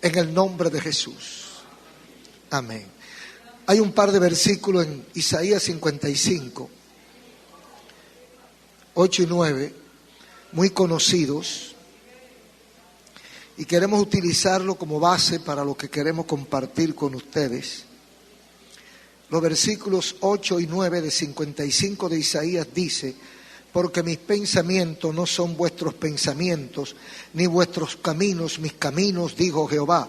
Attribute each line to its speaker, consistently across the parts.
Speaker 1: en el nombre de Jesús. Amén. Hay un par de versículos en Isaías 55, 8 y 9, muy conocidos, y queremos utilizarlo como base para lo que queremos compartir con ustedes. Los versículos 8 y 9 de 55 de Isaías dice: porque mis pensamientos no son vuestros pensamientos, ni vuestros caminos mis caminos, dijo Jehová.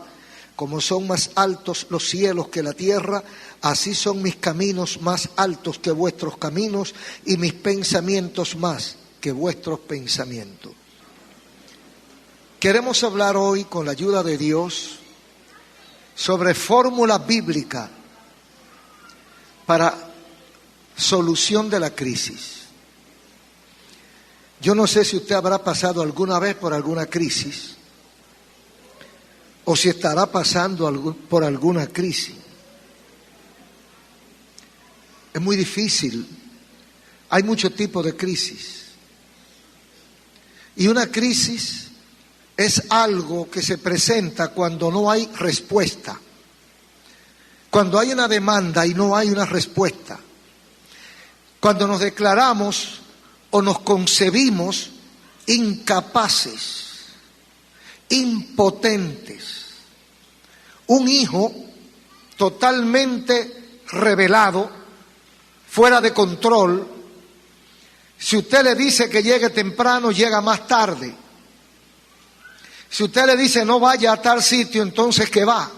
Speaker 1: Como son más altos los cielos que la tierra, así son mis caminos más altos que vuestros caminos, y mis pensamientos más que vuestros pensamientos. Queremos hablar hoy, con la ayuda de Dios, sobre fórmula bíblica para solución de la crisis. Yo no sé si usted habrá pasado alguna vez por alguna crisis, o si estará pasando por alguna crisis. Es muy difícil. Hay muchos tipos de crisis. Y una crisis es algo que se presenta cuando no hay respuesta. Cuando hay una demanda y no hay una respuesta. Cuando nos declaramos o nos concebimos incapaces, impotentes. Un hijo totalmente rebelado, fuera de control. Si usted le dice que llegue temprano, llega más tarde. Si usted le dice no vaya a tal sitio, entonces que va.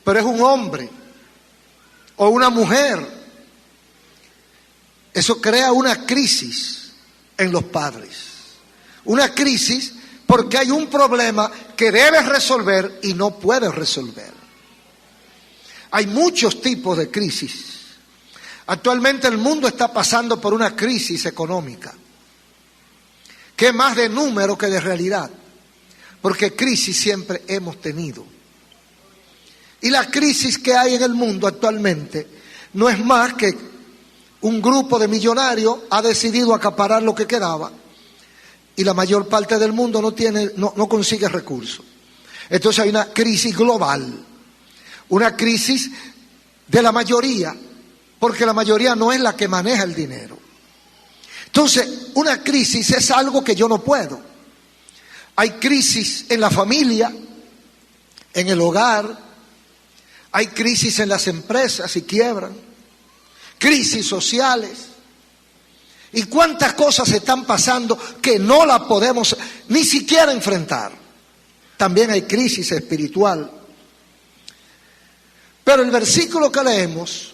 Speaker 1: Pero es un hombre o una mujer. Eso crea una crisis en los padres. Una crisis porque hay un problema que debes resolver y no puedes resolver. Hay muchos tipos de crisis. Actualmente el mundo está pasando por una crisis económica, que es más de número que de realidad, porque crisis siempre hemos tenido. Y la crisis que hay en el mundo actualmente no es más que un grupo de millonarios ha decidido acaparar lo que quedaba, y la mayor parte del mundo no consigue recursos. Entonces hay una crisis global, una crisis de la mayoría, porque la mayoría no es la que maneja el dinero. Entonces, una crisis es algo que yo no puedo. Hay crisis en la familia, en el hogar, hay crisis en las empresas y quiebran, crisis sociales. ¿Y cuántas cosas están pasando que no las podemos ni siquiera enfrentar? También hay crisis espiritual. Pero el versículo que leemos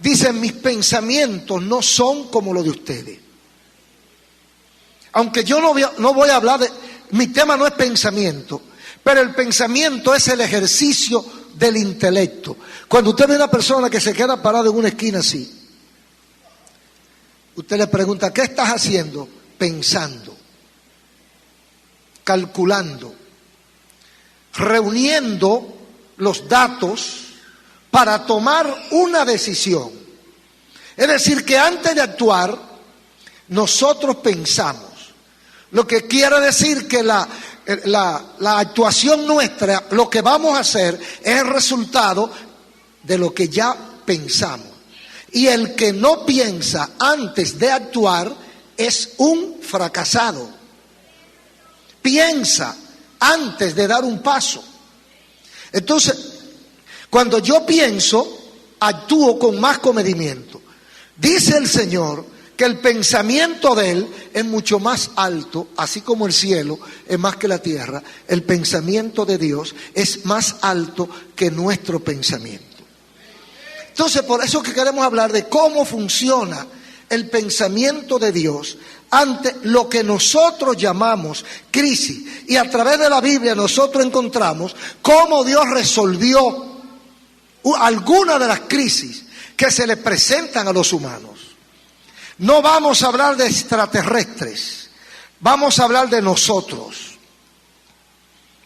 Speaker 1: dice: mis pensamientos no son como los de ustedes. Aunque yo no voy a hablar de... Mi tema no es pensamiento, pero el pensamiento es el ejercicio del intelecto. Cuando usted ve a una persona que se queda parada en una esquina así, usted le pregunta: ¿qué estás haciendo? Pensando, calculando, reuniendo los datos para tomar una decisión. Es decir, que antes de actuar, nosotros pensamos. Lo que quiere decir que la actuación nuestra, lo que vamos a hacer, es el resultado de lo que ya pensamos. Y el que no piensa antes de actuar es un fracasado. Piensa antes de dar un paso. Entonces, cuando yo pienso, actúo con más comedimiento. Dice el Señor que el pensamiento de Él es mucho más alto, así como el cielo es más que la tierra. El pensamiento de Dios es más alto que nuestro pensamiento. Entonces, por eso que queremos hablar de cómo funciona el pensamiento de Dios ante lo que nosotros llamamos crisis. Y a través de la Biblia nosotros encontramos cómo Dios resolvió algunas de las crisis que se le presentan a los humanos. No vamos a hablar de extraterrestres, vamos a hablar de nosotros,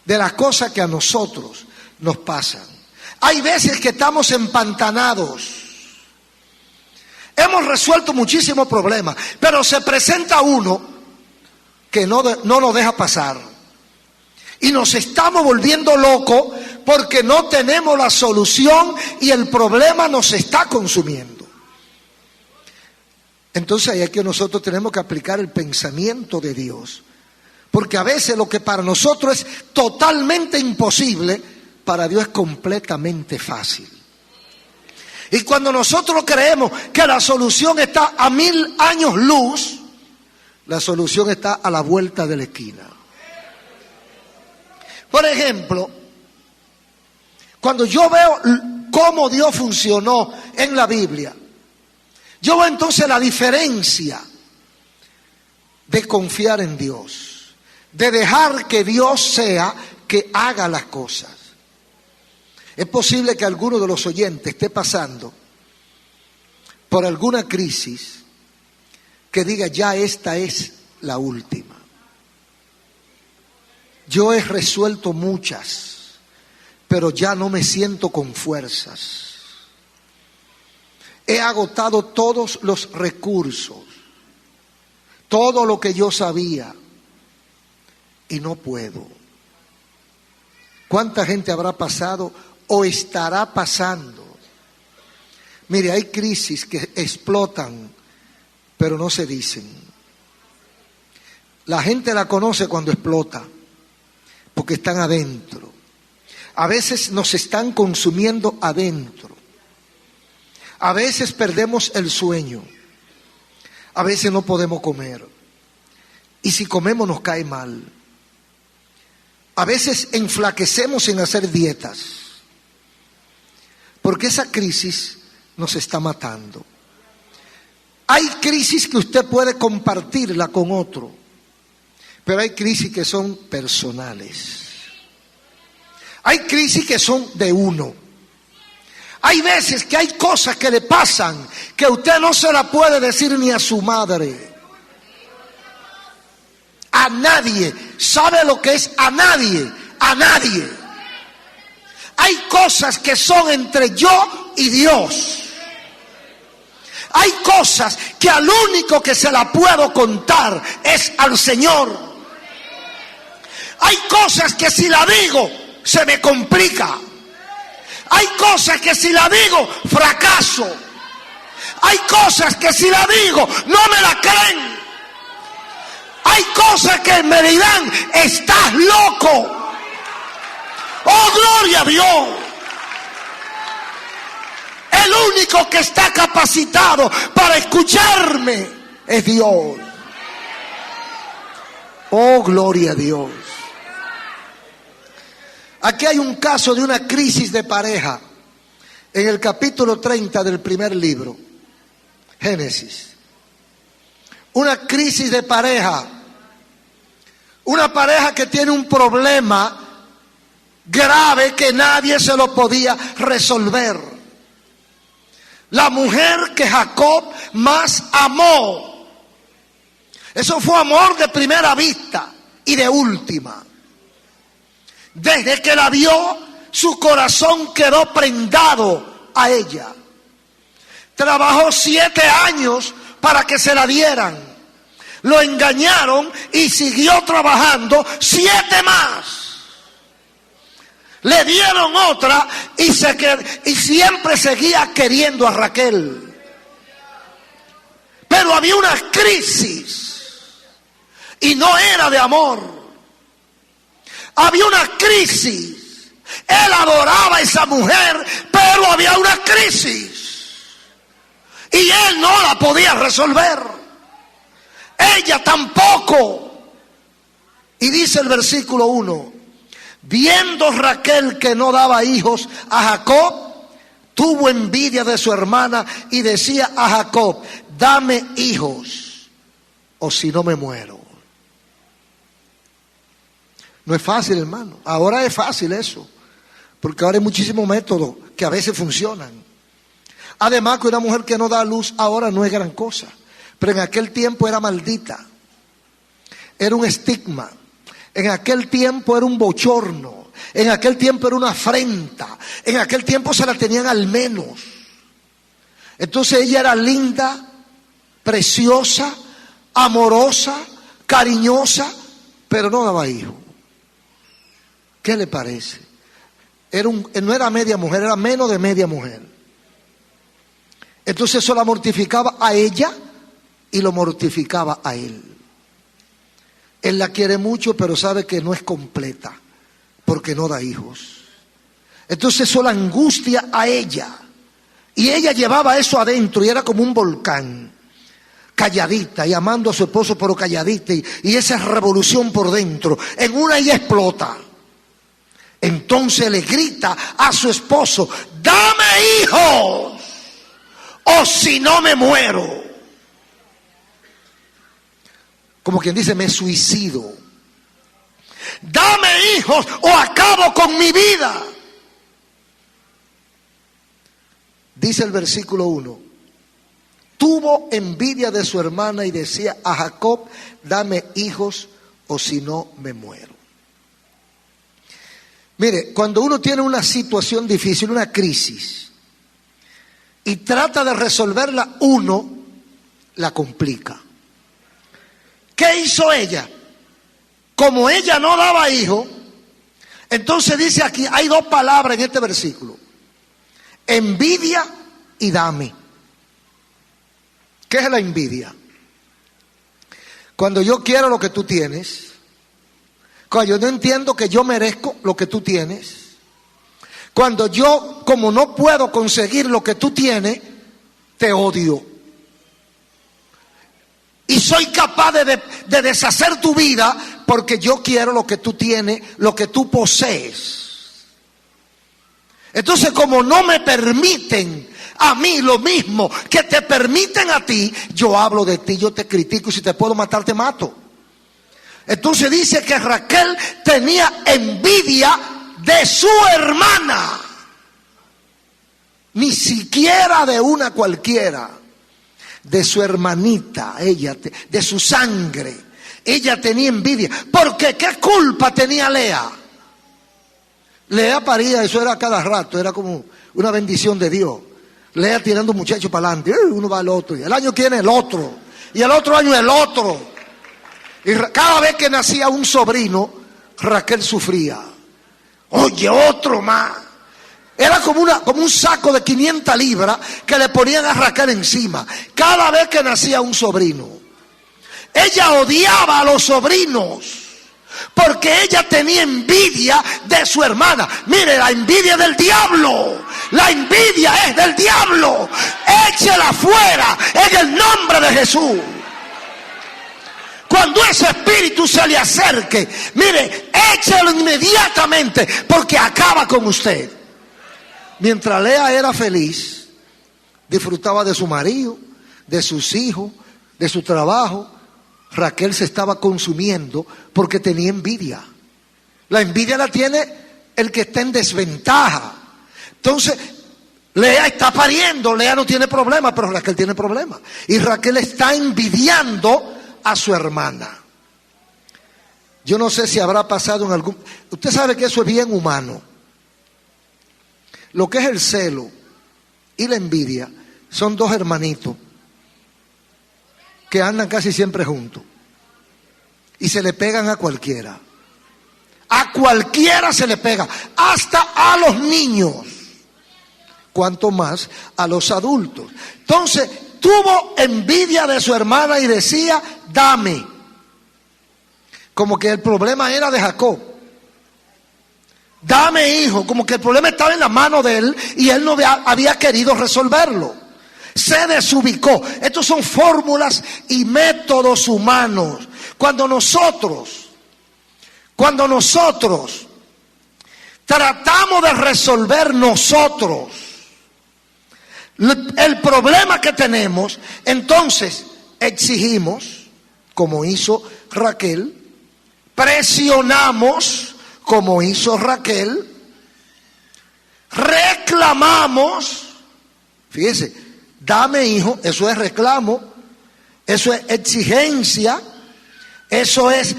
Speaker 1: de las cosas que a nosotros nos pasan. Hay veces que estamos empantanados. Hemos resuelto muchísimos problemas, pero se presenta uno que no nos deja pasar. Y nos estamos volviendo locos porque no tenemos la solución y el problema nos está consumiendo. Entonces ahí es que nosotros tenemos que aplicar el pensamiento de Dios. Porque a veces lo que para nosotros es totalmente imposible, para Dios es completamente fácil. Y cuando nosotros creemos que la solución está a 1000 años luz, la solución está a la vuelta de la esquina. Por ejemplo, cuando yo veo cómo Dios funcionó en la Biblia, yo veo entonces la diferencia de confiar en Dios, de dejar que Dios sea que haga las cosas. Es posible que alguno de los oyentes esté pasando por alguna crisis que diga, ya esta es la última. Yo he resuelto muchas, pero ya no me siento con fuerzas. He agotado todos los recursos, todo lo que yo sabía, y no puedo. ¿Cuánta gente habrá pasado o estará pasando? Mire, hay crisis que explotan, pero no se dicen. La gente la conoce cuando explota, porque están adentro. A veces nos están consumiendo adentro. A veces perdemos el sueño. A veces no podemos comer. Y si comemos nos cae mal. A veces enflaquecemos en hacer dietas. Porque esa crisis nos está matando. Hay crisis que usted puede compartirla con otro, pero hay crisis que son personales. Hay crisis que son de uno. Hay veces que hay cosas que le pasan que usted no se la puede decir ni a su madre. A nadie. ¿Sabe lo que es a nadie? A nadie. Hay cosas que son entre yo y Dios. Hay cosas que al único que se la puedo contar es al Señor. Hay cosas que si la digo se me complica. Hay cosas que si la digo fracaso. Hay cosas que si la digo no me la creen. Hay cosas que me dirán, estás loco. Oh, gloria a Dios. El único que está capacitado para escucharme es Dios. Oh, gloria a Dios. Aquí hay un caso de una crisis de pareja en el capítulo 30 del primer libro, Génesis. Una crisis de pareja. Una pareja que tiene un problema grave que nadie se lo podía resolver. La mujer que Jacob más amó. Eso fue amor de primera vista y de última. Desde que la vio, su corazón quedó prendado a ella. Trabajó 7 años para que se la dieran. Lo engañaron y siguió trabajando 7 más. Le dieron otra y siempre seguía queriendo a Raquel. Pero había una crisis y no era de amor. Había una crisis. Él adoraba a esa mujer, pero había una crisis. Y él no la podía resolver. Ella tampoco. Y dice el versículo 1. Viendo Raquel que no daba hijos a Jacob, tuvo envidia de su hermana y decía a Jacob, dame hijos, o si no me muero. No es fácil, hermano. Ahora es fácil eso, porque ahora hay muchísimos métodos que a veces funcionan. Además que una mujer que no da luz ahora no es gran cosa, pero en aquel tiempo era maldita. Era un estigma. En aquel tiempo era un bochorno. En aquel tiempo era una afrenta. En aquel tiempo se la tenían al menos. Entonces ella era linda, preciosa, amorosa, cariñosa, pero no daba hijos. ¿Qué le parece? No era media mujer, era menos de media mujer. Entonces eso la mortificaba a ella y lo mortificaba a él. Él la quiere mucho, pero sabe que no es completa, porque no da hijos. Entonces eso la angustia a ella. Y ella llevaba eso adentro y era como un volcán. Calladita y amando a su esposo, pero calladita. Y esa revolución por dentro. En una ella explota. Entonces le grita a su esposo: dame hijos, o si no me muero. Como quien dice, me suicido. Dame hijos o acabo con mi vida. Dice el versículo 1. Tuvo envidia de su hermana y decía a Jacob: dame hijos o si no me muero. Mire, cuando uno tiene una situación difícil, una crisis, y trata de resolverla, uno la complica. ¿Qué hizo ella? Como ella no daba hijo, entonces dice aquí, hay dos palabras en este versículo: envidia y dame. ¿Qué es la envidia? Cuando yo quiero lo que tú tienes, cuando yo no entiendo que yo merezco lo que tú tienes, cuando yo, como no puedo conseguir lo que tú tienes, te odio. Y soy capaz de deshacer tu vida porque yo quiero lo que tú tienes, lo que tú posees. Entonces, como no me permiten a mí lo mismo que te permiten a ti, yo hablo de ti, yo te critico, y si te puedo matar, te mato. Entonces dice que Raquel tenía envidia de su hermana, ni siquiera de una cualquiera, de su hermanita, ella, de su sangre. Ella tenía envidia, porque ¿qué culpa tenía Lea? Lea paría, eso era cada rato, era como una bendición de Dios. Lea tirando muchachos para adelante, uno va al otro, y el año que viene el otro, y el otro año el otro. Y cada vez que nacía un sobrino, Raquel sufría. Oye, otro más. Era como un saco de 500 libras que le ponían a Raquel encima cada vez que nacía un sobrino. Ella odiaba a los sobrinos porque ella tenía envidia de su hermana. Mire, la envidia es del diablo. La envidia es del diablo. Échela fuera en el nombre de Jesús. Cuando ese espíritu se le acerque, mire, échelo inmediatamente, porque acaba con usted. Mientras Lea era feliz, disfrutaba de su marido, de sus hijos, de su trabajo, Raquel se estaba consumiendo porque tenía envidia. La envidia la tiene el que está en desventaja. Entonces, Lea está pariendo, Lea no tiene problema, pero Raquel tiene problema. Y Raquel está envidiando a su hermana. Yo no sé si habrá pasado en algún... Usted sabe que eso es bien humano. Lo que es el celo y la envidia son dos hermanitos que andan casi siempre juntos y se le pegan a cualquiera. A cualquiera se le pega, hasta a los niños, cuanto más a los adultos. Entonces, tuvo envidia de su hermana y decía: dame. Como que el problema era de Jacob. Dame hijo, como que el problema estaba en la mano de él y él no había querido resolverlo. Se desubicó. Estos son fórmulas y métodos humanos. Cuando nosotros tratamos de resolver nosotros el problema que tenemos, entonces exigimos, como hizo Raquel, presionamos, como hizo Raquel, reclamamos. Fíjese, dame hijo, eso es reclamo, eso es exigencia, eso es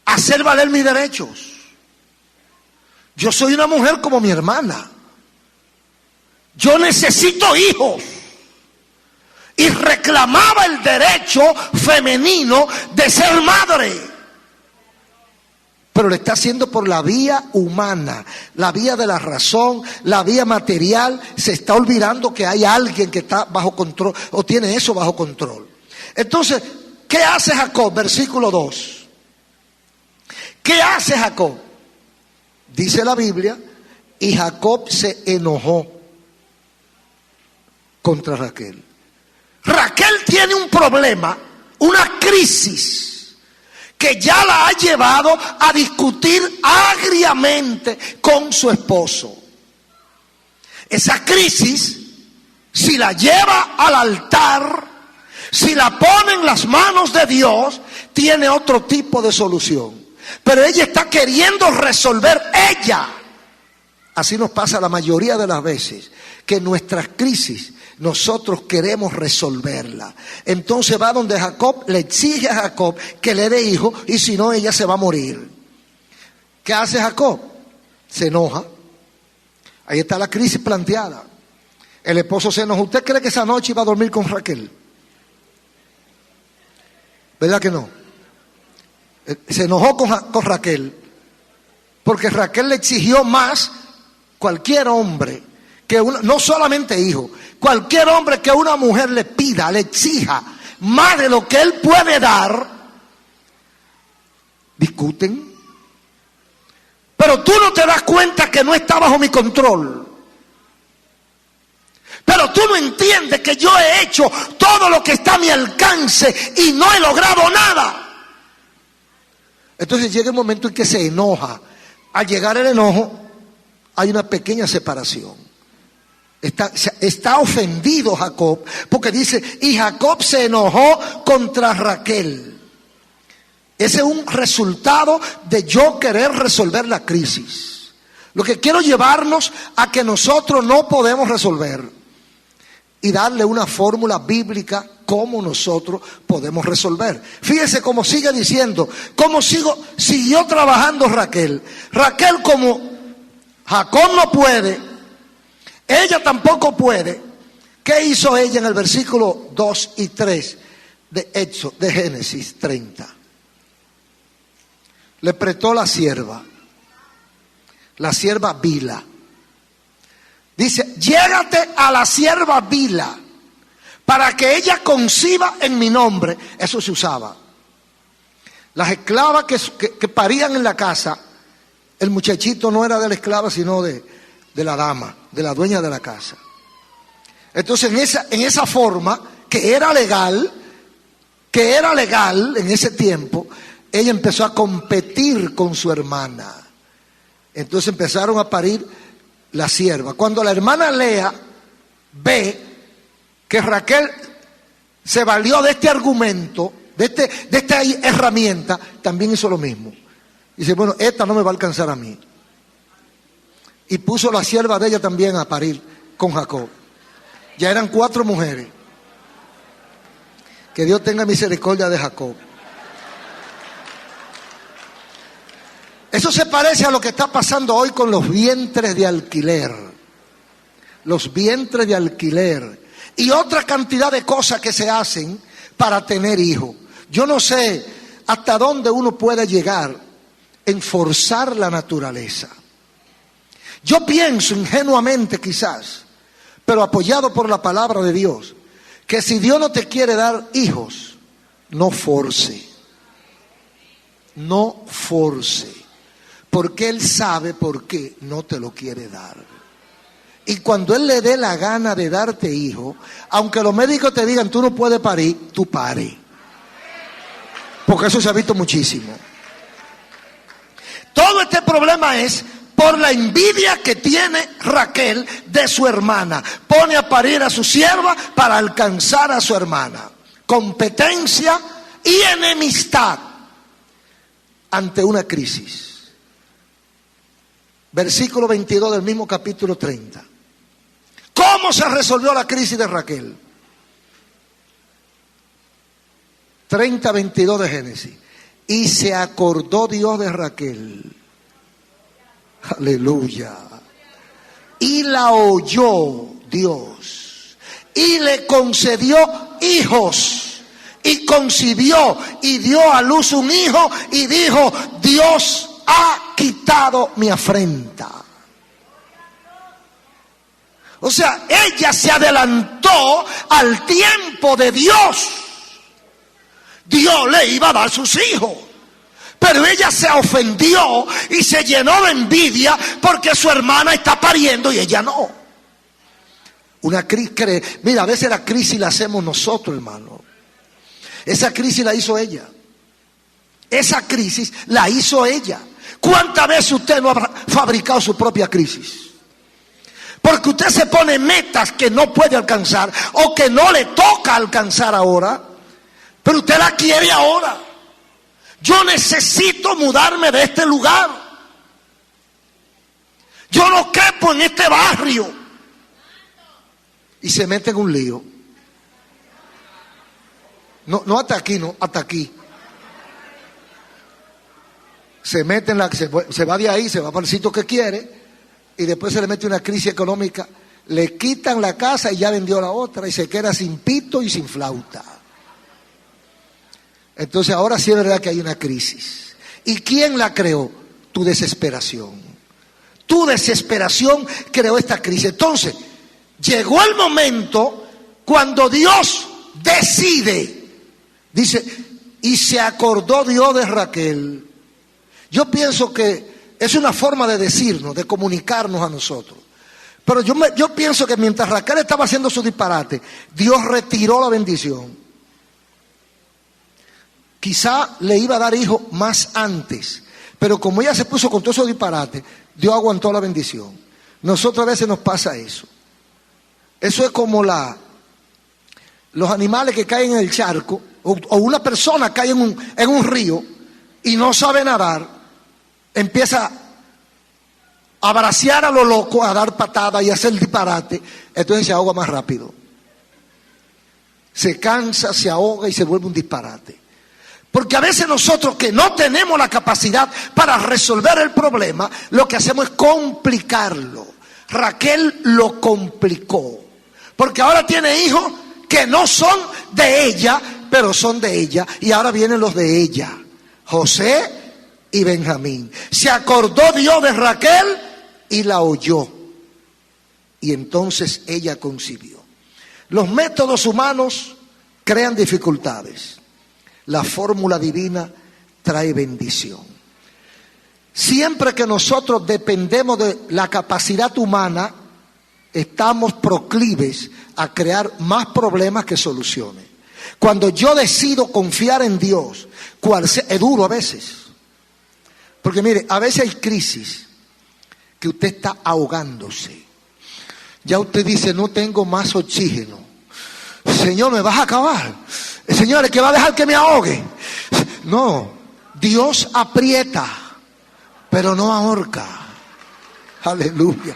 Speaker 1: hacer valer mis derechos. Yo soy una mujer como mi hermana, yo necesito hijos. Y reclamaba el derecho femenino de ser madre. pero lo está haciendo por la vía humana, la vía de la razón, la vía material. Se está olvidando que hay alguien que está bajo control o tiene eso bajo control. Entonces, ¿qué hace Jacob? Versículo 2. ¿Qué hace Jacob? Dice la Biblia, y Jacob se enojó contra Raquel. Raquel tiene un problema, una crisis, que ya la ha llevado a discutir agriamente con su esposo. Esa crisis, si la lleva al altar, si la pone en las manos de Dios, tiene otro tipo de solución. Pero ella está queriendo resolver ella. Así nos pasa la mayoría de las veces, que nuestras crisis nosotros queremos resolverla. Entonces va donde Jacob, le exige a Jacob que le dé hijo, y si no ella se va a morir. ¿Qué hace Jacob? Se enoja. Ahí está la crisis planteada. El esposo se enoja. ¿Usted cree que esa noche iba a dormir con Raquel? ¿Verdad que no? Se enojó con Raquel, porque Raquel le exigió más. Cualquier hombre que no solamente hijo, cualquier hombre que una mujer le pida, le exija más de lo que él puede dar, discuten. Pero tú no te das cuenta que no está bajo mi control. Pero tú no entiendes que yo he hecho todo lo que está a mi alcance y no he logrado nada. Entonces llega un momento en que se enoja. Al llegar el enojo, hay una pequeña separación. Está ofendido Jacob, porque dice, y Jacob se enojó contra Raquel. Ese es un resultado de yo querer resolver la crisis. Lo que quiero llevarnos a que nosotros no podemos resolver y darle una fórmula bíblica cómo nosotros podemos resolver. Fíjese cómo sigue diciendo, siguió trabajando Raquel. Raquel, como Jacob no puede, ella tampoco puede. ¿Qué hizo ella en el versículo 2 y 3 de Génesis 30? Le prestó la sierva Bila. Dice, llégate a la sierva Bila para que ella conciba en mi nombre. Eso se usaba. Las esclavas que parían en la casa, el muchachito no era de la esclava, sino de la dama, de la dueña de la casa. Entonces en esa forma, que era legal en ese tiempo, ella empezó a competir con su hermana. Entonces empezaron a parir la sierva. Cuando la hermana Lea ve que Raquel se valió de este argumento, de esta herramienta, también hizo lo mismo. Dice, bueno, esta no me va a alcanzar a mí. Y puso la sierva de ella también a parir con Jacob. Ya eran 4 mujeres. Que Dios tenga misericordia de Jacob. Eso se parece a lo que está pasando hoy con los vientres de alquiler. Los vientres de alquiler. Y otra cantidad de cosas que se hacen para tener hijos. Yo no sé hasta dónde uno puede llegar en forzar la naturaleza. Yo pienso ingenuamente quizás, pero apoyado por la palabra de Dios, que si Dios no te quiere dar hijos, no force. No force. Porque Él sabe por qué no te lo quiere dar. Y cuando Él le dé la gana de darte hijo, aunque los médicos te digan tú no puedes parir, tú pare. Porque eso se ha visto muchísimo. Todo este problema es por la envidia que tiene Raquel de su hermana. Pone a parir a su sierva para alcanzar a su hermana. Competencia y enemistad ante una crisis. Versículo 22 del mismo capítulo 30. ¿Cómo se resolvió la crisis de Raquel? 30:22 de Génesis. Y se acordó Dios de Raquel. Aleluya. Y la oyó Dios. Y le concedió hijos. Y concibió y dio a luz un hijo. Y dijo, Dios ha quitado mi afrenta. O sea, ella se adelantó al tiempo de Dios. Dios le iba a dar sus hijos, pero ella se ofendió y se llenó de envidia porque su hermana está pariendo y ella no. Una crisis, mira, a veces la crisis la hacemos nosotros, hermano. Esa crisis la hizo ella. Esa crisis la hizo ella. ¿Cuántas veces usted no ha fabricado su propia crisis? Porque usted se pone metas que no puede alcanzar o que no le toca alcanzar ahora, pero usted la quiere ahora. Yo necesito mudarme de este lugar. Yo no quepo en este barrio. Y se mete en un lío. No hasta aquí, no, hasta aquí. Se mete se va de ahí, se va para el sitio que quiere. Y después se le mete una crisis económica, le quitan la casa y ya vendió la otra y se queda sin pito y sin flauta. Entonces ahora sí es verdad que hay una crisis. ¿Y quién la creó? Tu desesperación. Tu desesperación creó esta crisis. Entonces, llegó el momento cuando Dios decide, dice, y se acordó Dios de Raquel. Yo pienso que es una forma de decirnos, de comunicarnos a nosotros. Pero yo pienso que mientras Raquel estaba haciendo su disparate, Dios retiró la bendición. Quizá le iba a dar hijos más antes, pero como ella se puso con todo esos disparates, Dios aguantó la bendición. Nosotros a veces nos pasa eso. Eso es como los animales que caen en el charco, o una persona cae en un río y no sabe nadar. Empieza a bracear a lo loco, a dar patadas y a hacer disparate, entonces se ahoga más rápido. Se cansa, se ahoga y se vuelve un disparate. Porque a veces nosotros que no tenemos la capacidad para resolver el problema, lo que hacemos es complicarlo. Raquel lo complicó. Porque ahora tiene hijos que no son de ella, pero son de ella. Y ahora vienen los de ella. José y Benjamín. Se acordó Dios de Raquel y la oyó. Y entonces ella concibió. Los métodos humanos crean dificultades. La fórmula divina trae bendición. Siempre que nosotros dependemos de la capacidad humana, estamos proclives a crear más problemas que soluciones. Cuando yo decido confiar en Dios, es duro a veces. Porque mire, a veces hay crisis que usted está ahogándose. Ya usted dice, no tengo más oxígeno. Señor, ¿me vas a acabar? Señor, ¿es que va a dejar que me ahogue? No, Dios aprieta, pero no ahorca. Aleluya.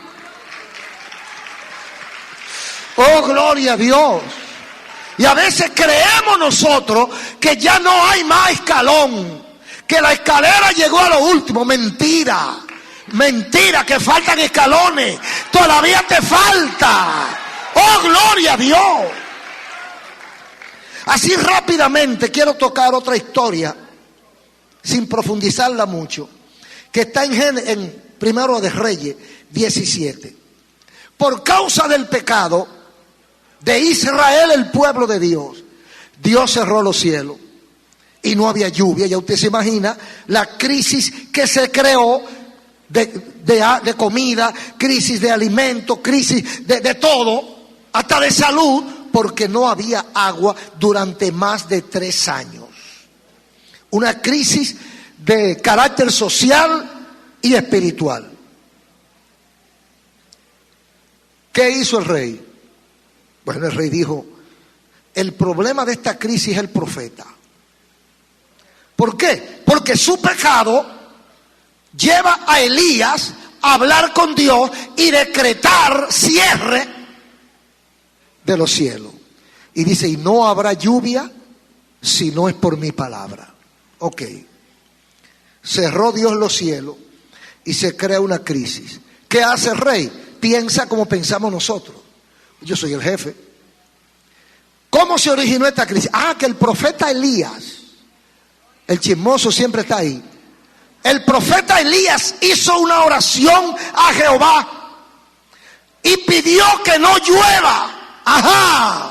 Speaker 1: Oh, gloria a Dios. Y a veces creemos nosotros que ya no hay más escalón, que la escalera llegó a lo último. Mentira, mentira, que faltan escalones. Todavía te falta. Oh, gloria a Dios. Así rápidamente quiero tocar otra historia, sin profundizarla mucho, que está en Primero de Reyes 17. Por causa del pecado de Israel, el pueblo de Dios, Dios cerró los cielos y no había lluvia. Ya usted se imagina la crisis que se creó de comida, crisis de alimento, crisis de todo, hasta de salud, porque no había agua durante más de 3 años. Una crisis de carácter social y espiritual. ¿Qué hizo el rey? Bueno, el rey dijo, el problema de esta crisis es el profeta. ¿Por qué? Porque su pecado lleva a Elías a hablar con Dios y decretar cierre de los cielos. Y dice, y no habrá lluvia si no es por mi palabra. Ok. Cerró Dios los cielos y se crea una crisis. ¿Qué hace el rey? Piensa como pensamos nosotros. Yo soy el jefe. ¿Cómo se originó esta crisis? Que el profeta Elías, el chismoso siempre está ahí. el profeta Elías hizo una oración a Jehová y pidió que no llueva. Ajá.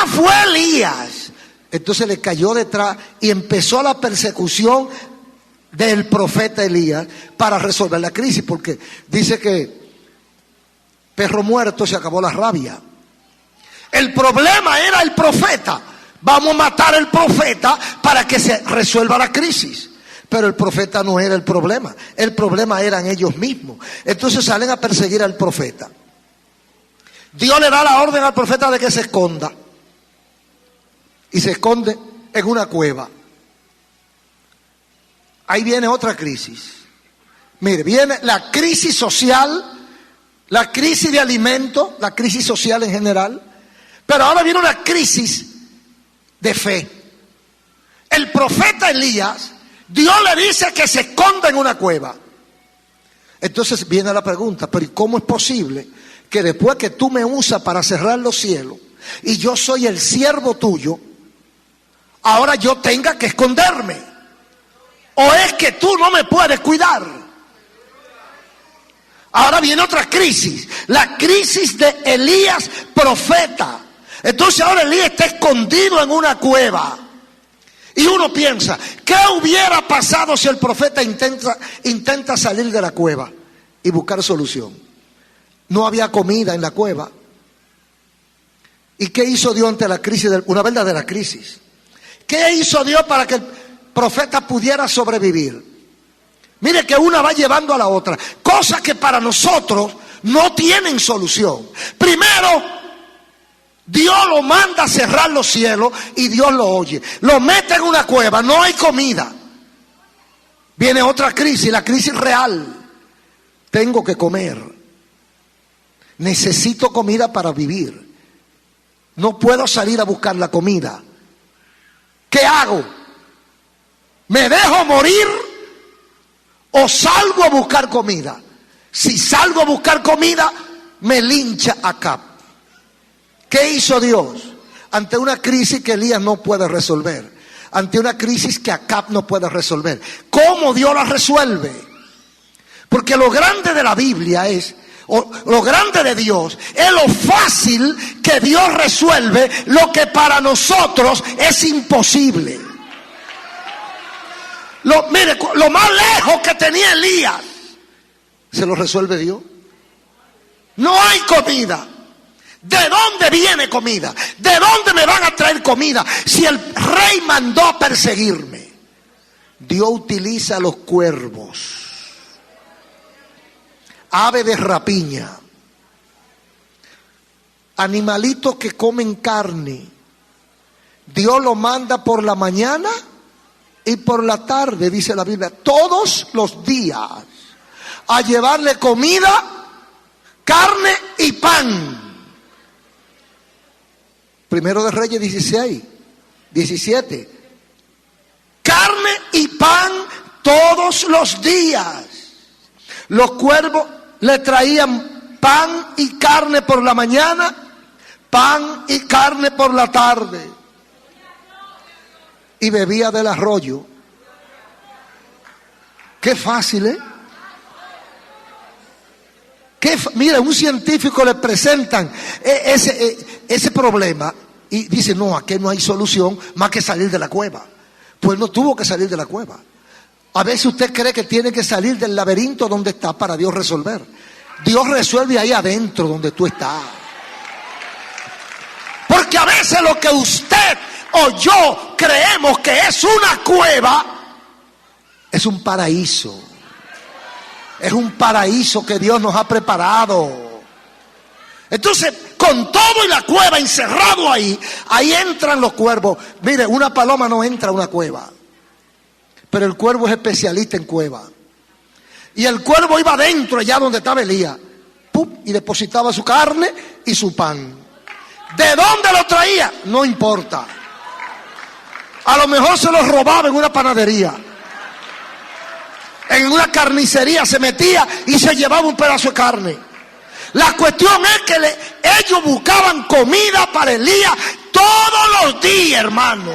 Speaker 1: Fue Elías. Entonces le cayó detrás y empezó la persecución del profeta Elías para resolver la crisis, porque dice que perro muerto se acabó la rabia. El problema era el profeta. Vamos a matar al profeta para que se resuelva la crisis. Pero el profeta no era el problema eran ellos mismos. Entonces salen a perseguir al profeta. Dios le da la orden al profeta de que se esconda. Y se esconde en una cueva. Ahí viene otra crisis. Mire, viene la crisis social, la crisis de alimento, la crisis social en general. Pero ahora viene una crisis de fe. El profeta Elías, Dios le dice que se esconda en una cueva. Entonces viene la pregunta, pero ¿y cómo es posible que después que tú me usas para cerrar los cielos y yo soy el siervo tuyo, ahora yo tenga que esconderme? ¿O es que tú no me puedes cuidar? Ahora viene otra crisis, la crisis de Elías profeta. Entonces ahora Elías está escondido en una cueva. Y uno piensa, ¿qué hubiera pasado si el profeta intenta salir de la cueva y buscar solución? No había comida en la cueva. ¿Y qué hizo Dios ante la crisis, una verdadera crisis? ¿Qué hizo Dios para que el profeta pudiera sobrevivir? Mire que una va llevando a la otra. Cosas que para nosotros no tienen solución. Primero, Dios lo manda a cerrar los cielos y Dios lo oye. Lo mete en una cueva, no hay comida. Viene otra crisis, la crisis real. Tengo que comer. Necesito comida para vivir. No puedo salir a buscar la comida. ¿Qué hago? ¿Me dejo morir o salgo a buscar comida? Si salgo a buscar comida, me lincha Acab. ¿Qué hizo Dios ante una crisis que Elías no puede resolver? Ante una crisis que Acab no puede resolver. ¿Cómo Dios la resuelve? Porque lo grande de la Biblia es, o lo grande de Dios, es lo fácil que Dios resuelve lo que para nosotros es imposible. Mire, lo más lejos que tenía Elías, se lo resuelve Dios. No hay comida. ¿De dónde viene comida? ¿De dónde me van a traer comida si el rey mandó a perseguirme? Dios utiliza los cuervos, ave de rapiña, animalitos que comen carne. Dios lo manda por la mañana y por la tarde, dice la Biblia, todos los días, a llevarle comida, carne y pan. Primero de Reyes 17. Carne y pan todos los días. Los cuervos le traían pan y carne por la mañana, pan y carne por la tarde. Y bebía del arroyo. Qué fácil, ¿eh? Mira, un científico le presentan ese problema y dice, no, aquí no hay solución más que salir de la cueva. Pues no tuvo que salir de la cueva. A veces usted cree que tiene que salir del laberinto donde está para Dios resolver. Dios resuelve ahí adentro donde tú estás. Porque a veces lo que usted o yo creemos que es una cueva, es un paraíso. Es un paraíso que Dios nos ha preparado. Entonces, con todo y la cueva encerrado ahí entran los cuervos. Mire, una paloma no entra a una cueva, pero el cuervo es especialista en cueva. Y el cuervo iba adentro, allá donde estaba Elías, y depositaba su carne y su pan. ¿De dónde lo traía? No importa. A lo mejor se lo robaba en una panadería. En una carnicería se metía y se llevaba un pedazo de carne. La cuestión es que ellos buscaban comida para Elías todos los días, hermano.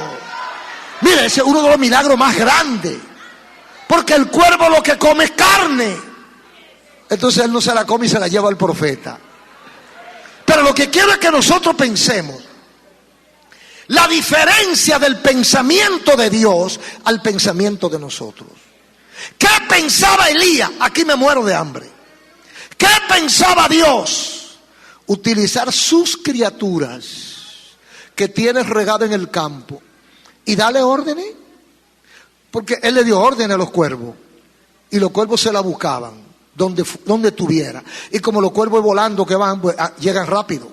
Speaker 1: Mire, ese es uno de los milagros más grandes. porque el cuervo lo que come es carne. Entonces él no se la come y se la lleva al profeta. Pero lo que quiero es que nosotros pensemos la diferencia del pensamiento de Dios al pensamiento de nosotros. ¿Qué pensaba Elías? Aquí me muero de hambre. ¿Qué pensaba Dios? Utilizar sus criaturas que tiene regado en el campo y darle órdenes, porque él le dio órdenes a los cuervos y los cuervos se la buscaban donde tuviera, y como los cuervos volando que van, pues, llegan rápido.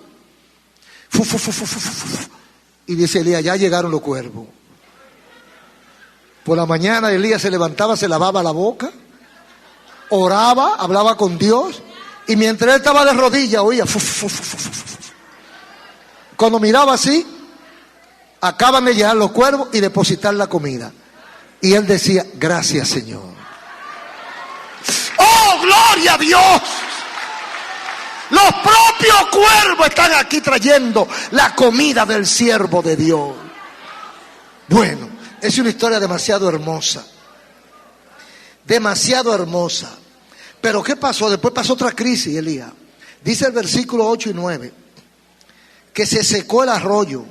Speaker 1: Y dice Elías, ya llegaron los cuervos. Por la mañana Elías se levantaba, se lavaba la boca, oraba, hablaba con Dios, y mientras él estaba de rodillas oía. Cuando miraba así, acaban de llegar los cuervos y depositar la comida. Y él decía, gracias Señor. ¡Oh, gloria a Dios! Los propios cuervos están aquí trayendo la comida del siervo de Dios. Bueno, es una historia demasiado hermosa. Demasiado hermosa. Pero ¿qué pasó? Después pasó otra crisis, Elías. Dice el versículo 8 y 9 que se secó el arroyo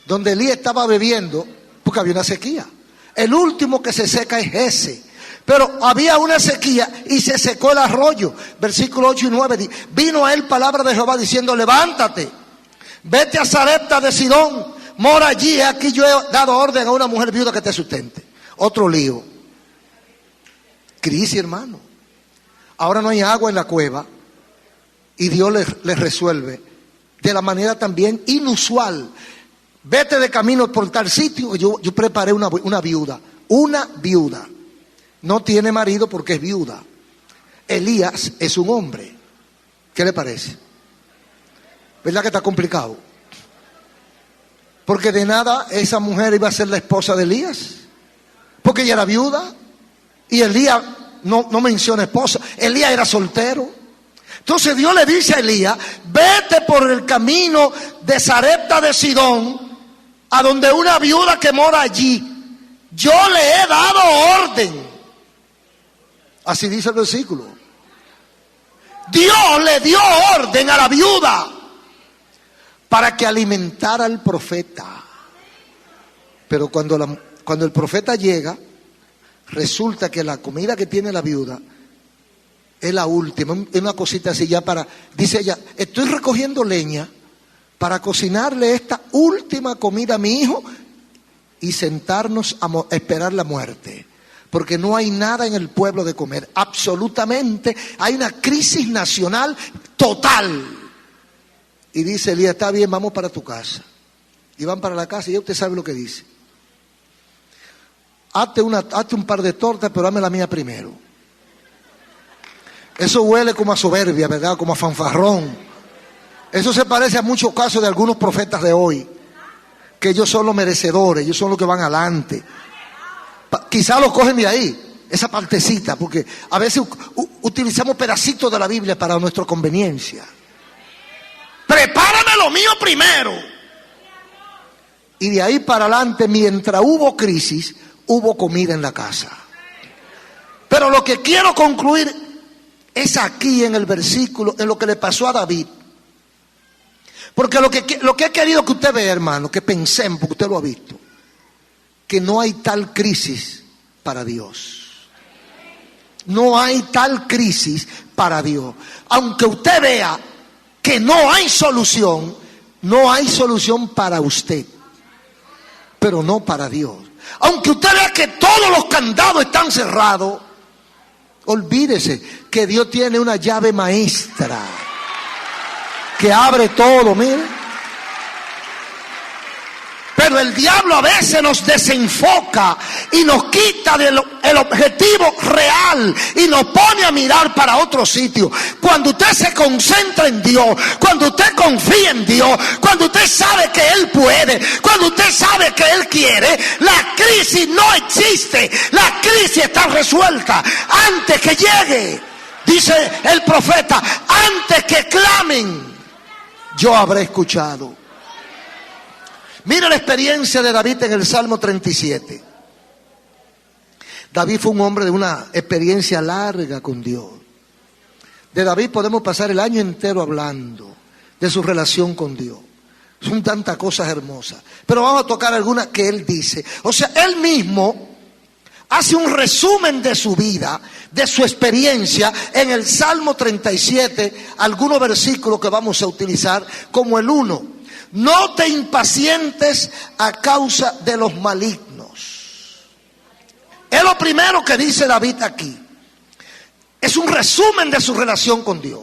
Speaker 1: donde Elías estaba bebiendo, porque había una sequía. El último que se seca es ese. Pero había una sequía y se secó el arroyo. Versículo 8 y 9. Vino a él palabra de Jehová diciendo, levántate, vete a Sarepta de Sidón, mora allí. Aquí yo he dado orden a una mujer viuda que te sustente. Otro lío. Crisis, hermano. Ahora no hay agua en la cueva y Dios les resuelve de la manera también inusual. Vete de camino por tal sitio. Yo preparé una viuda. Una viuda. No tiene marido porque es viuda. Elías es un hombre. ¿Qué le parece? ¿Verdad que está complicado? Porque de nada esa mujer iba a ser la esposa de Elías. Porque ella era viuda. Y Elías no menciona esposa. Elías era soltero. Entonces Dios le dice a Elías, vete por el camino de Sarepta de Sidón, a donde una viuda que mora allí. Yo le he dado orden. Así dice el versículo. Dios le dio orden a la viuda para que alimentara al profeta. Pero cuando el profeta llega, resulta que la comida que tiene la viuda es la última, es una cosita así ya para, dice ella, estoy recogiendo leña para cocinarle esta última comida a mi hijo y sentarnos a esperar la muerte. Porque no hay nada en el pueblo de comer, absolutamente, hay una crisis nacional total. Y dice Elías, está bien, vamos para tu casa. Y van para la casa y ya usted sabe lo que dice. Hazte un par de tortas, pero hazme la mía primero. Eso huele como a soberbia, ¿verdad? Como a fanfarrón. Eso se parece a muchos casos de algunos profetas de hoy, que ellos son los merecedores, ellos son los que van adelante. Quizá lo cogen de ahí, esa partecita, porque a veces utilizamos pedacitos de la Biblia para nuestra conveniencia. Prepárame lo mío primero. Y de ahí para adelante, mientras hubo crisis, hubo comida en la casa. Pero lo que quiero concluir es aquí en el versículo, en lo que le pasó a David. Porque lo que he querido que usted vea, hermano, que pensemos, porque usted lo ha visto, que no hay tal crisis para Dios. No hay tal crisis para Dios. Aunque usted vea que no hay solución para usted, pero no para Dios. Aunque usted vea que todos los candados están cerrados, olvídese que Dios tiene una llave maestra que abre todo, mire. Pero el diablo a veces nos desenfoca y nos quita el objetivo real y nos pone a mirar para otro sitio. Cuando usted se concentra en Dios, cuando usted confía en Dios, cuando usted sabe que Él puede, cuando usted sabe que Él quiere, la crisis no existe, la crisis está resuelta antes que llegue. Dice el profeta, antes que clamen, yo habré escuchado. Mira la experiencia de David en el Salmo 37. David fue un hombre de una experiencia larga con Dios. De David podemos pasar el año entero hablando de su relación con Dios. Son tantas cosas hermosas. Pero vamos a tocar algunas que él dice. O sea, él mismo hace un resumen de su vida, de su experiencia, en el Salmo 37, algunos versículos que vamos a utilizar, como el 1. No te impacientes a causa de los malignos. Es lo primero que dice David aquí. Es un resumen de su relación con Dios.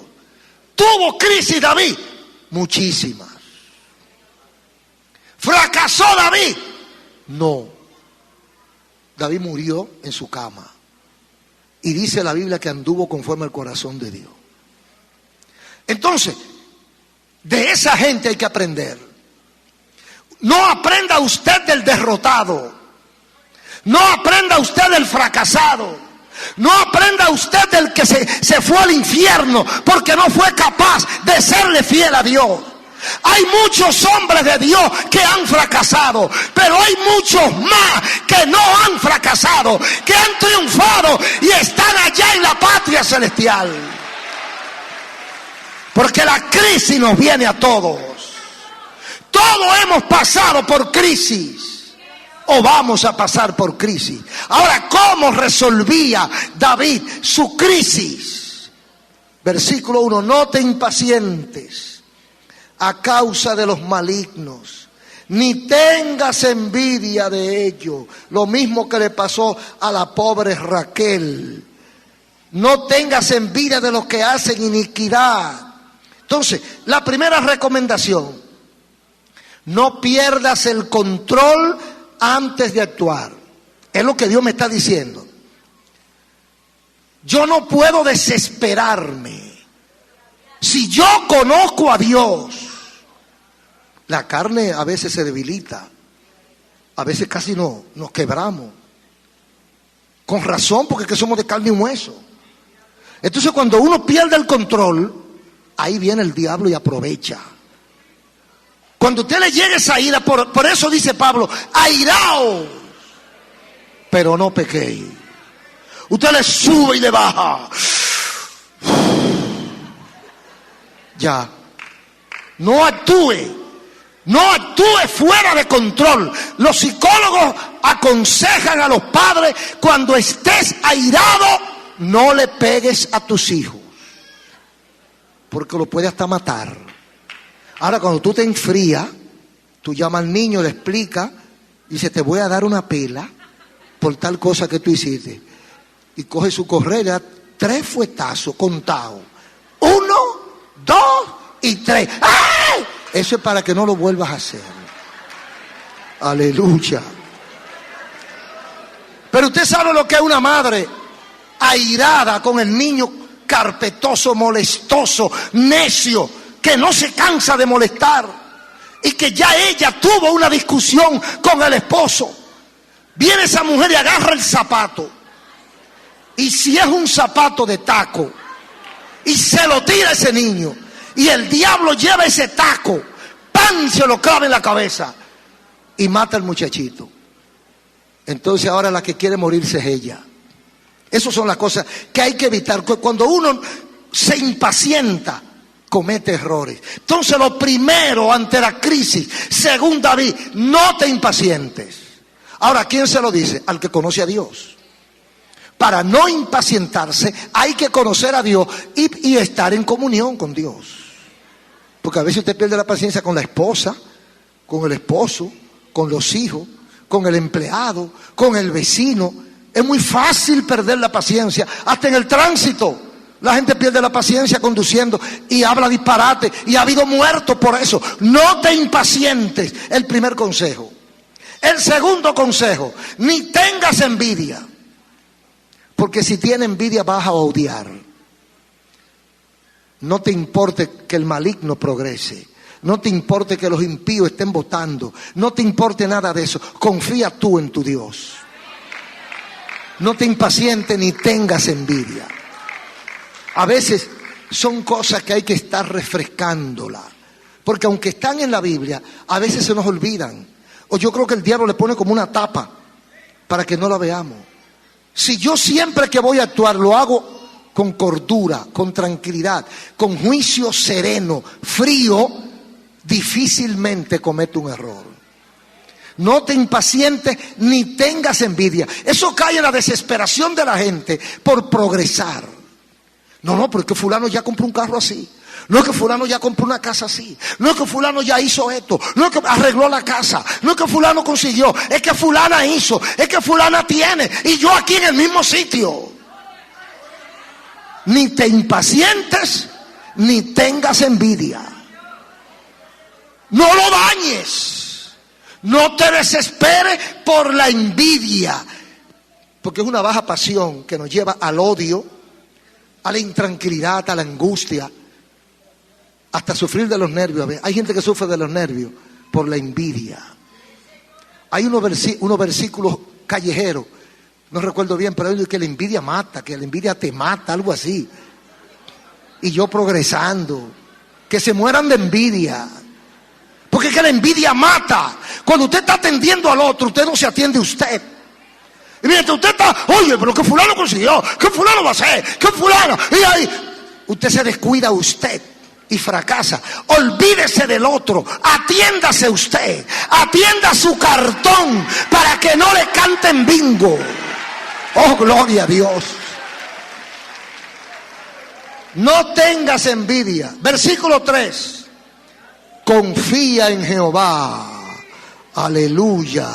Speaker 1: ¿Tuvo crisis David? Muchísimas. ¿Fracasó David? No. David murió en su cama. Y dice la Biblia que anduvo conforme al corazón de Dios. Entonces, de esa gente hay que aprender. No aprenda usted del derrotado. No aprenda usted del fracasado. No aprenda usted del que se fue al infierno porque no fue capaz de serle fiel a Dios. Hay muchos hombres de Dios que han fracasado, pero hay muchos más que no han fracasado, que han triunfado y están allá en la patria celestial. Porque la crisis nos viene a todos. Todos hemos pasado por crisis o vamos a pasar por crisis. Ahora, ¿cómo resolvía David su crisis? Versículo 1: no te impacientes a causa de los malignos, ni tengas envidia de ellos. Lo mismo que le pasó a la pobre Raquel. No tengas envidia de los que hacen iniquidad. Entonces, la primera recomendación: no pierdas el control antes de actuar. Es lo que Dios me está diciendo. Yo no puedo desesperarme. Si yo conozco a Dios, la carne a veces se debilita, a veces casi nos quebramos. Con razón, porque es que somos de carne y hueso. Entonces, cuando uno pierde el control, ahí viene el diablo y aprovecha. Cuando usted le llegue esa ira, por eso dice Pablo, airaos, pero no pequéis. Usted le sube y le baja. Ya. No actúe. No actúe fuera de control. Los psicólogos aconsejan a los padres: cuando estés airado, no le pegues a tus hijos, porque lo puede hasta matar. Ahora, cuando tú te enfrías, tú llamas al niño, le explicas, y dice: te voy a dar una pela por tal cosa que tú hiciste. Y coge su correa y le da 3 fuetazos contados. 1, 2 y 3. ¡Ay! Eso es para que no lo vuelvas a hacer. Aleluya. Pero usted sabe lo que es una madre airada con el niño, carpetoso, molestoso, necio, que no se cansa de molestar, y que ya ella tuvo una discusión con el esposo. Viene esa mujer y agarra el zapato, y si es un zapato de taco, y se lo tira a ese niño, y el diablo lleva ese taco, ¡pam!, se lo clava en la cabeza y mata al muchachito. Entonces ahora la que quiere morirse es ella. Esas son las cosas que hay que evitar. Cuando uno se impacienta, comete errores. Entonces, lo primero ante la crisis, según David: no te impacientes. Ahora, ¿quién se lo dice? Al que conoce a Dios. Para no impacientarse hay que conocer a Dios y estar en comunión con Dios. Porque a veces usted pierde la paciencia con la esposa, con el esposo, con los hijos, con el empleado, con el vecino. Es muy fácil perder la paciencia, hasta en el tránsito. La gente pierde la paciencia conduciendo y habla disparate, y ha habido muertos por eso. No te impacientes, el primer consejo. El segundo consejo: ni tengas envidia, porque si tienes envidia vas a odiar. No te importe que el maligno progrese, no te importe que los impíos estén votando, no te importe nada de eso. Confía tú en tu Dios. No te impacientes ni tengas envidia. A veces son cosas que hay que estar refrescándola, porque aunque están en la Biblia, a veces se nos olvidan. O yo creo que el diablo le pone como una tapa para que no la veamos. Si yo siempre que voy a actuar lo hago con cordura, con tranquilidad, con juicio sereno, frío, difícilmente cometo un error. No te impacientes ni tengas envidia. Eso cae en la desesperación de la gente por progresar. No, pero es que fulano ya compró un carro así. No es que fulano ya compró una casa así. No es que fulano ya hizo esto. No es que arregló la casa. No es que fulano consiguió. Es que fulana hizo. Es que fulana tiene. Y yo aquí en el mismo sitio. Ni te impacientes ni tengas envidia. No lo dañes. No te desesperes por la envidia. Porque es una baja pasión que nos lleva al odio, a la intranquilidad, a la angustia, hasta sufrir de los nervios. Hay gente que sufre de los nervios por la envidia. Hay unos versículos callejeros, no recuerdo bien, pero hay que la envidia mata, que la envidia te mata, algo así. Y yo progresando, que se mueran de envidia. Porque es que la envidia mata. Cuando usted está atendiendo al otro, usted no se atiende a usted. Y mientras usted está, oye, pero que fulano consiguió, que fulano va a hacer, que fulano, y ahí, usted se descuida a usted y fracasa. Olvídese del otro, atiéndase usted, atienda su cartón para que no le canten bingo. Oh, gloria a Dios. No tengas envidia. Versículo 3. Confía en Jehová. Aleluya.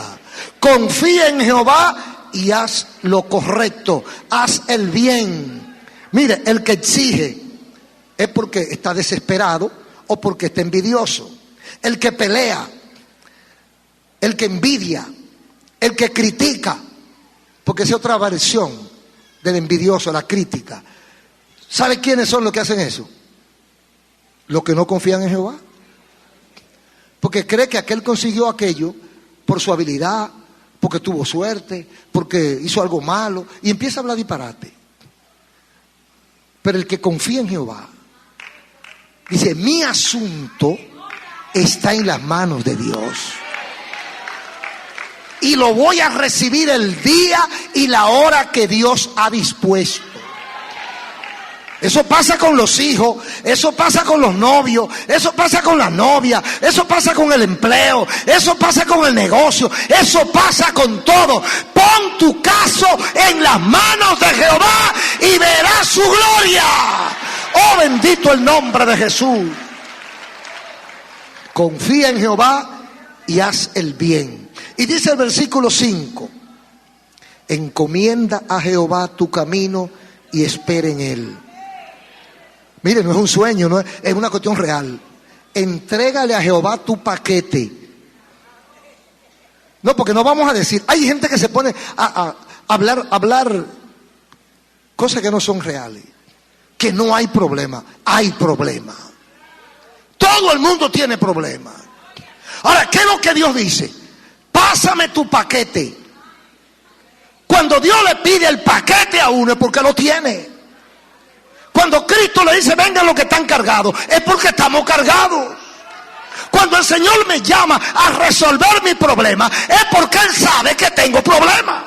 Speaker 1: Confía en Jehová y haz lo correcto. Haz el bien. Mire, el que exige es porque está desesperado o porque está envidioso. El que pelea, el que envidia, el que critica, porque esa es otra versión del envidioso, la crítica. ¿Sabe quiénes son los que hacen eso? Los que no confían en Jehová. Porque cree que aquel consiguió aquello por su habilidad, porque tuvo suerte, porque hizo algo malo, y empieza a hablar disparate. Pero el que confía en Jehová dice: mi asunto está en las manos de Dios y lo voy a recibir el día y la hora que Dios ha dispuesto. Eso pasa con los hijos, eso pasa con los novios, eso pasa con la novia, eso pasa con el empleo, eso pasa con el negocio, eso pasa con todo. Pon tu caso en las manos de Jehová y verás su gloria. Oh, bendito el nombre de Jesús. Confía en Jehová y haz el bien. Y dice el versículo 5: encomienda a Jehová tu camino y espera en él. Mire, no es un sueño, no es una cuestión real. Entrégale a Jehová tu paquete. No, porque no vamos a decir, hay gente que se pone a hablar cosas que no son reales. Que no hay problema. Hay problema. Todo el mundo tiene problema. Ahora, ¿qué es lo que Dios dice? Pásame tu paquete. Cuando Dios le pide el paquete a uno es porque lo tiene. Cuando Cristo le dice vengan los que están cargados, es porque estamos cargados. Cuando el Señor me llama a resolver mi problema, es porque Él sabe que tengo problemas.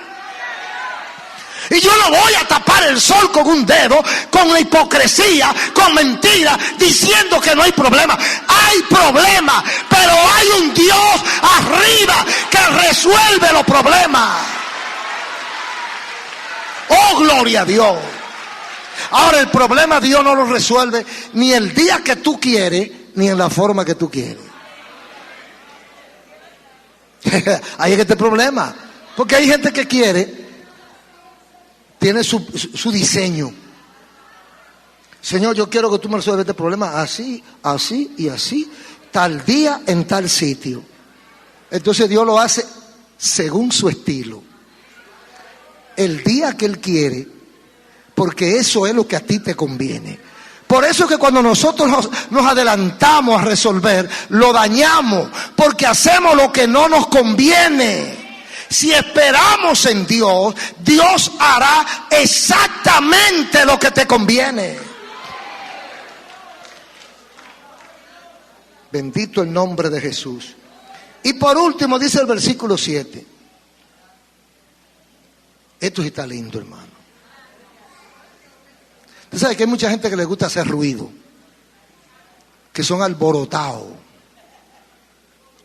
Speaker 1: Y yo no voy a tapar el sol con un dedo, con la hipocresía, con mentira, diciendo que no hay problema. Hay problema, pero hay un Dios arriba que resuelve los problemas. Oh, gloria a Dios. Ahora, el problema Dios no lo resuelve ni el día que tú quieres, ni en la forma que tú quieres. Ahí es que está el problema. Porque hay gente que tiene su diseño. Señor, yo quiero que tú me resuelvas este problema así, así y así, tal día en tal sitio. Entonces Dios lo hace según su estilo. El día que Él quiere. Porque eso es lo que a ti te conviene. Por eso es que cuando nosotros nos adelantamos a resolver, lo dañamos. Porque hacemos lo que no nos conviene. Si esperamos en Dios, Dios hará exactamente lo que te conviene. Bendito el nombre de Jesús. Y por último dice el versículo 7. Esto sí está lindo, hermano. Usted sabe que hay mucha gente que le gusta hacer ruido, que son alborotados.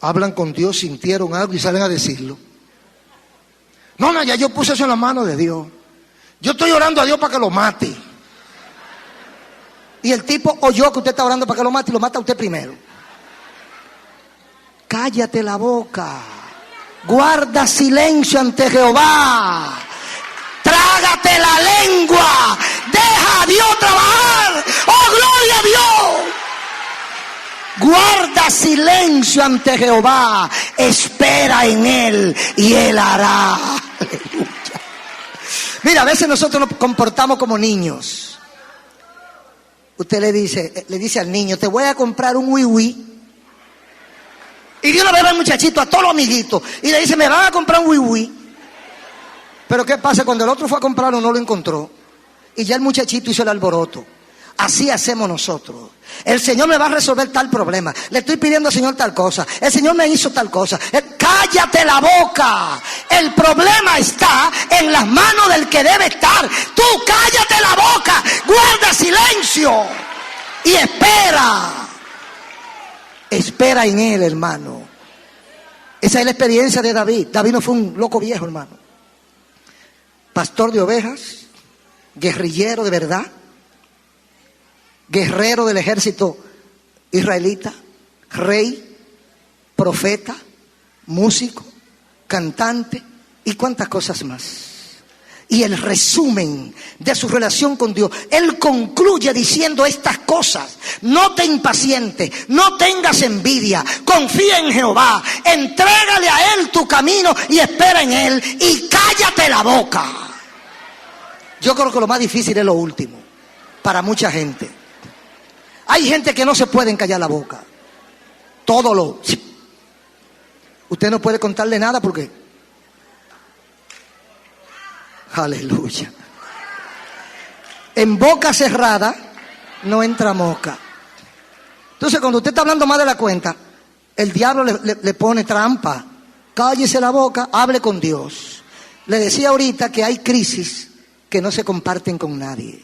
Speaker 1: Hablan con Dios, sintieron algo y salen a decirlo. No, ya yo puse eso en la mano de Dios. Yo estoy orando a Dios para que lo mate. Y el tipo oyó que usted está orando para que lo mate y lo mata a usted primero. Cállate la boca. Guarda silencio ante Jehová. Trágate la lengua. Deja a Dios trabajar. ¡Oh, gloria a Dios! Guarda silencio ante Jehová. Espera en Él y Él hará. Aleluya. Mira, a veces nosotros nos comportamos como niños. Usted le dice al niño, te voy a comprar un wiwi. Y de una vez va el muchachito a todos los amiguitos y le dice, me van a comprar un wiwi. Pero ¿qué pasa? Cuando el otro fue a comprarlo no lo encontró. Y ya el muchachito hizo el alboroto. Así hacemos nosotros. El Señor me va a resolver tal problema. Le estoy pidiendo al Señor tal cosa. El Señor me hizo tal cosa. Cállate la boca. El problema está en las manos del que debe estar. Tú cállate la boca. Guarda silencio. Y espera. Espera en Él, hermano. Esa es la experiencia de David. David no fue un loco viejo, hermano. Pastor de ovejas. Guerrillero de verdad. Guerrero del ejército israelita, rey, profeta, músico, cantante y cuántas cosas más. Y el resumen de su relación con Dios, él concluye diciendo estas cosas: no te impacientes, no tengas envidia, confía en Jehová, entrégale a Él tu camino y espera en Él y cállate la boca. Yo creo que lo más difícil es lo último, para mucha gente. Hay gente que no se pueden callar la boca. Usted no puede contarle nada porque... Aleluya. En boca cerrada no entra mosca. Entonces cuando usted está hablando más de la cuenta, el diablo le pone trampa. Cállese la boca, hable con Dios. Le decía ahorita que hay crisis que no se comparten con nadie,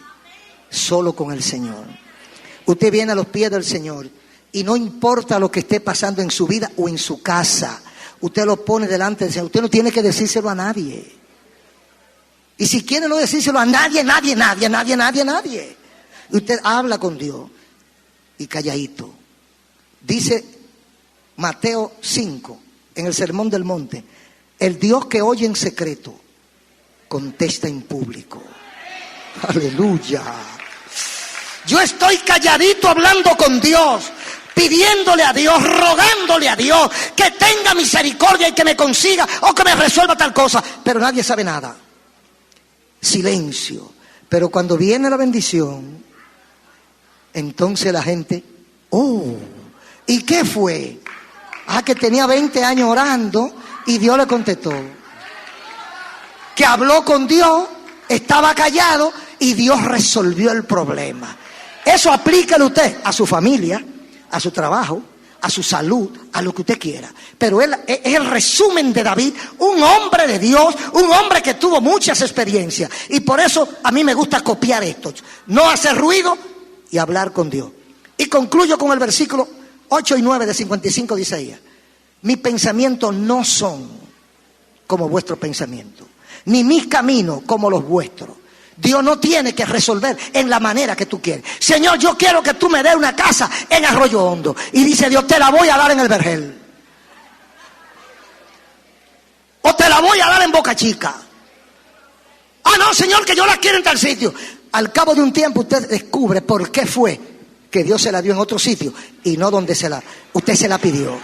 Speaker 1: solo con el Señor. Usted viene a los pies del Señor y no importa lo que esté pasando en su vida o en su casa, usted lo pone delante del Señor. Usted no tiene que decírselo a nadie. Y si quiere no decírselo a nadie. Y usted habla con Dios y calladito. Dice Mateo 5 en el Sermón del Monte: el Dios que oye en secreto contesta en público. Aleluya. Yo estoy calladito hablando con Dios, pidiéndole a Dios, rogándole a Dios que tenga misericordia y que me consiga o que me resuelva tal cosa, pero nadie sabe nada. Silencio. Pero cuando viene la bendición, entonces la gente, ¿y qué fue? Que tenía 20 años orando y Dios le contestó. Que habló con Dios, estaba callado y Dios resolvió el problema. Eso aplíquelo usted a su familia, a su trabajo, a su salud, a lo que usted quiera. Pero él es el resumen de David, un hombre de Dios, un hombre que tuvo muchas experiencias. Y por eso a mí me gusta copiar esto. No hacer ruido y hablar con Dios. Y concluyo con el versículo 8 y 9 de 55 de Isaías. Mis pensamientos no son como vuestros pensamientos, ni mis caminos como los vuestros. Dios no tiene que resolver en la manera que tú quieres. Señor, yo quiero que tú me des una casa en Arroyo Hondo. Y dice Dios, te la voy a dar en el Vergel. O te la voy a dar en Boca Chica. No, Señor, que yo la quiero en tal sitio. Al cabo de un tiempo usted descubre por qué fue que Dios se la dio en otro sitio y no donde usted se la pidió.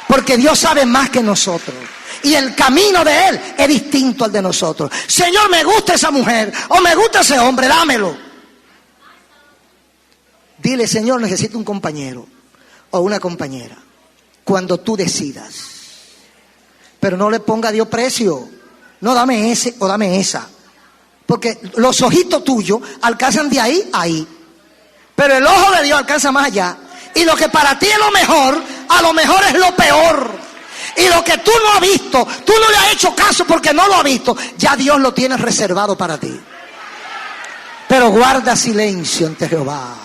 Speaker 1: Porque Dios sabe más que nosotros. Y el camino de Él es distinto al de nosotros. Señor, me gusta esa mujer o me gusta ese hombre, dámelo. Dile, Señor, necesito un compañero o una compañera. Cuando tú decidas. Pero no le ponga a Dios precio. No, dame ese o dame esa. Porque los ojitos tuyos alcanzan de ahí a ahí. Pero el ojo de Dios alcanza más allá. Y lo que para ti es lo mejor, a lo mejor es lo peor. Y lo que tú no has visto, tú no le has hecho caso porque no lo has visto, ya Dios lo tiene reservado para ti. Pero guarda silencio ante Jehová.